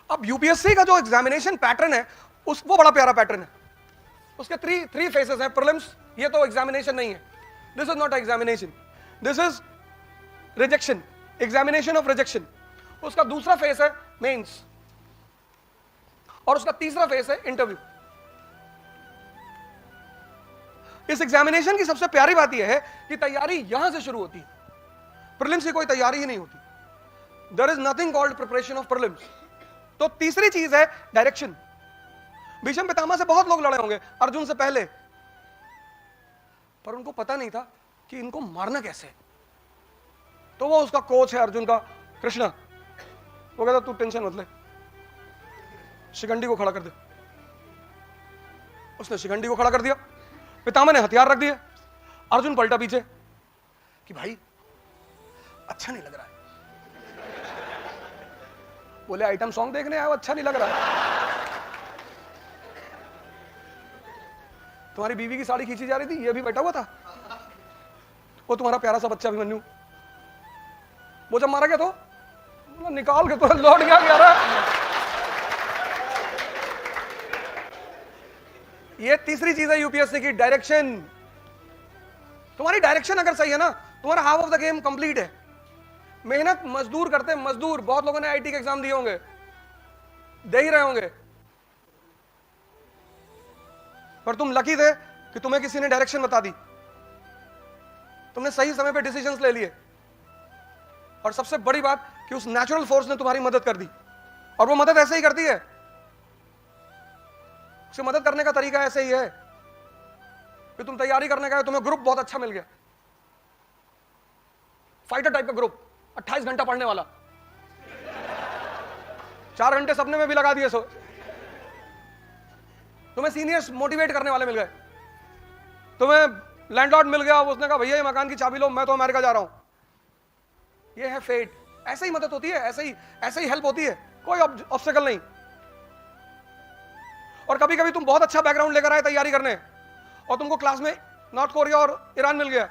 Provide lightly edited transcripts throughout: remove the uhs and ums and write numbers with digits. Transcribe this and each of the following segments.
अब यूपीएससी का जो एग्जामिनेशन पैटर्न है वो बड़ा प्यारा पैटर्न है। उसके थ्री फेसेस हैं। प्रीलिम्स, ये तो एग्जामिनेशन नहीं है, this is not examination, this is rejection, examination of rejection. उसका दूसरा फेस है मेंस, और उसका तीसरा फेस है इंटरव्यू। इस एग्जामिनेशन की सबसे प्यारी बात यह है कि तैयारी यहां से शुरू होती है, प्रीलिम्स की कोई तैयारी ही नहीं होती। There is nothing called preparation of prelims. तो तीसरी चीज है डायरेक्शन। भीष्म पितामह से बहुत लोग लड़े होंगे, अर्जुन से पहले, पर उनको पता नहीं था कि इनको मारना कैसे। तो वो उसका कोच है अर्जुन का, कृष्णा, वो कहता तू टेंशन मत ले, शिखंडी को खड़ा कर दे। उसने शिखंडी को खड़ा कर दिया, पितामह ने हथियार रख दिए, अर्जुन पलटा पीछे कि भाई अच्छा नहीं लग रहा है। बोले आइटम सॉन्ग देखने आए हो, अच्छा नहीं लग रहा है। तुम्हारी बीवी की साड़ी खींची जा रही थी, ये भी बैठा हुआ था, वो तुम्हारा प्यारा सा बच्चा अभिमन्यु, वो जब मारा गया तो निकाल के तो लौट गया यार। ये तीसरी चीज है यूपीएससी की, डायरेक्शन। तुम्हारी डायरेक्शन अगर सही है ना, तुम्हारा half of the game complete है। मेहनत मजदूर करते हैं, मजदूर। बहुत लोगों ने आईटी के एग्जाम दिए होंगे, दे ही रहे होंगे, पर तुम लकी थे कि तुम्हें किसी ने डायरेक्शन बता दी, तुमने सही समय पे डिसीजंस ले लिए, और सबसे बड़ी बात कि उस नेचुरल फोर्स ने तुम्हारी मदद कर दी। और वो मदद ऐसे ही करती है, उसे मदद करने का तरीका ऐसे ही है कि तुम तैयारी करने गए, तुम्हें ग्रुप बहुत अच्छा मिल गया, फाइटर टाइप का ग्रुप, 28 घंटा पढ़ने वाला, 4 घंटे सपने में भी लगा दिए। सो तुम्हें सीनियर्स मोटिवेट करने वाले मिल गए, तुम्हें लैंडलॉर्ड मिल गया, उसने कहा भैया ये मकान की चाबी लो, मैं तो अमेरिका जा रहा हूं। ये है फेट। ऐसे ही मदद होती है, ऐसे ही हेल्प होती है, कोई ऑब्स्टेकल नहीं। और कभी कभी तुम बहुत अच्छा बैकग्राउंड लेकर आए तैयारी करने, और तुमको क्लास में नॉर्थ कोरिया और ईरान मिल गया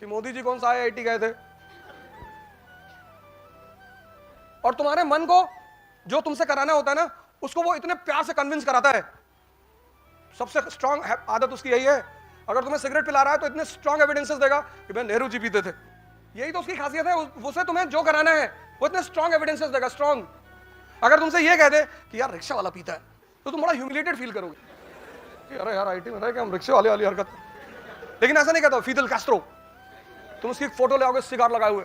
कि मोदी जी कौन सा आईआईटी गए थे, और तुम्हारे मन को जो तुमसे कराना होता है ना, उसको वो इतने प्यार से कन्विंस कराता है। सबसे स्ट्रांग आदत उसकी यही है, अगर तुम्हें सिगरेट पिला रहा है तो इतने स्ट्रांग एविडेंसेस देगा कि भाई नेहरू जी पीते थे। यही तो उसकी खासियत है, उसे तुम्हें जो कराना है वो इतने स्ट्रांग एविडेंसेस देगा, स्ट्रांग। अगर तुमसे ये कह दे कि यार रिक्शा वाला पीता है, तो तुम बड़ा ह्यूमिलेटेड फील करोगे कि अरे यार आईटी में रहे कि हम रिक्शे वाले वाली हरकत। लेकिन ऐसा नहीं कहता फिदल कैस्ट्रो, तुम उसकी फोटो ले आओगे सिगार लगाए हुए,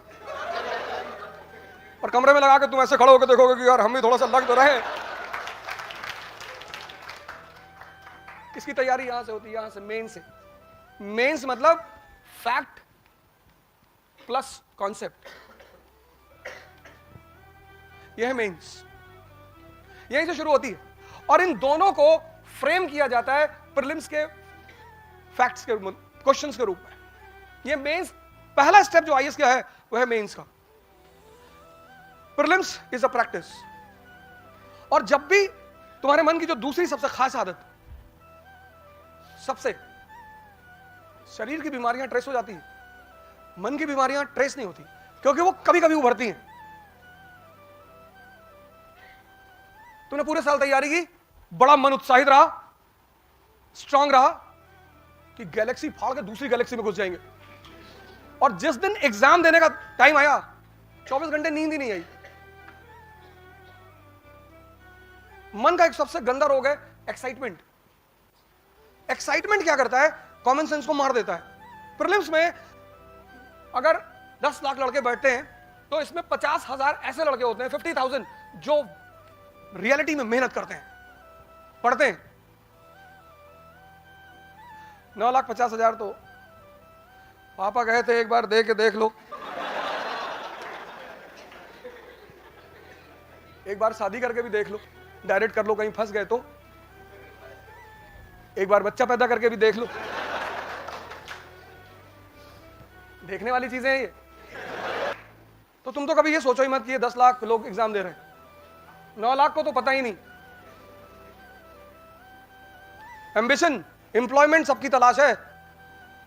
और कमरे में लगा के तुम ऐसे खड़े होकर देखोगे कि यार हम भी थोड़ा सा लग तो रहे। इसकी तैयारी यहां से होती है, यहां से, मेन से। मेंस मतलब फैक्ट प्लस कॉन्सेप्ट, यह है मेंस। यहीं से शुरू होती है, और इन दोनों को फ्रेम किया जाता है प्रीलिम्स के फैक्ट्स के क्वेश्चंस के रूप में। यह मेंस, पहला स्टेप जो आईएएस का है वह है मेंस का। Prelims is a practice. और जब भी तुम्हारे मन की जो दूसरी सबसे खास आदत, सबसे, शरीर की बीमारियां ट्रेस हो जाती हैं, मन की बीमारियां ट्रेस नहीं होती, क्योंकि वो कभी कभी उभरती हैं। तूने पूरे साल तैयारी की, बड़ा मन उत्साहित रहा, स्ट्रांग रहा कि गैलेक्सी फाड़ के दूसरी गैलेक्सी में घुस जाएंगे, और जिस दिन एग्जाम देने का टाइम आया 24 घंटे नींद ही नहीं आई। मन का एक सबसे गंदा रोग है एक्साइटमेंट। एक्साइटमेंट क्या करता है, कॉमन सेंस को मार देता है। प्रीलिम्स में अगर 10 लाख लड़के बैठते हैं तो इसमें 50,000 ऐसे लड़के होते हैं, 50,000, जो रियलिटी में मेहनत करते हैं, पढ़ते हैं। 9,50,000 तो पापा गए थे एक बार दे के देख लो, एक बार शादी करके भी देख लो, डायरेक्ट कर लो, कहीं फंस गए तो एक बार बच्चा पैदा करके भी देख लो। देखने वाली चीजें हैं ये। तो तुम तो कभी ये सोचो ही मत कि ये 10 लाख लोग एग्जाम दे रहे हैं, 9 लाख को तो पता ही नहीं। एम्बिशन, एम्प्लॉयमेंट सबकी तलाश है,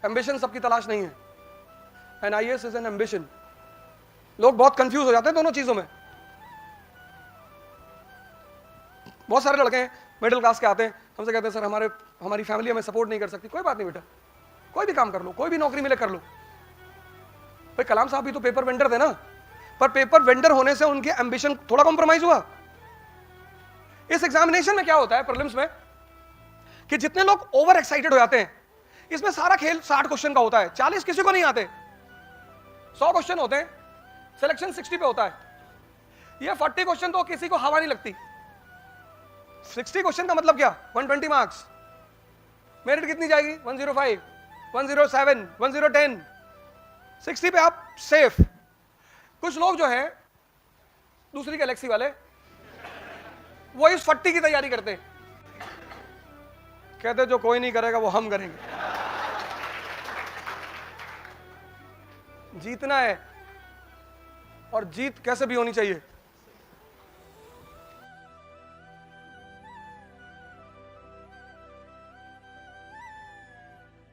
एम्बिशन सबकी तलाश नहीं है। And IAS is an ambition. लोग बहुत कंफ्यूज हो जाते हैं दोनों चीजों में। बहुत सारे लड़के हैं मिडिल क्लास के आते हैं, हमसे कहते हैं सर हमारी फैमिली हमें सपोर्ट नहीं कर सकती। कोई बात नहीं बेटा, कोई भी काम कर लो, कोई भी नौकरी मिले कर लो। भाई कलाम साहब भी तो पेपर वेंडर थे ना, पर पेपर वेंडर होने से उनके एम्बिशन थोड़ा कॉम्प्रोमाइज हुआ। इस एग्जामिनेशन में क्या होता है प्रीलिम्स में कि जितने लोग ओवर एक्साइटेड हो जाते हैं, इसमें सारा खेल 60 क्वेश्चन का होता है, 40 किसी को नहीं आते, 100 क्वेश्चन होते हैं, सिलेक्शन 60 पे होता है। ये 40 क्वेश्चन तो किसी को हवा नहीं लगती। 60 क्वेश्चन का मतलब क्या, 120 मार्क्स। मेरिट कितनी जाएगी, 105, 107, 1010, 60 पे आप सेफ। कुछ लोग जो है दूसरी गैलेक्सी वाले, वो इस 40 की तैयारी करते हैं, कहते जो कोई नहीं करेगा वो हम करेंगे। जीतना है, और जीत कैसे भी होनी चाहिए।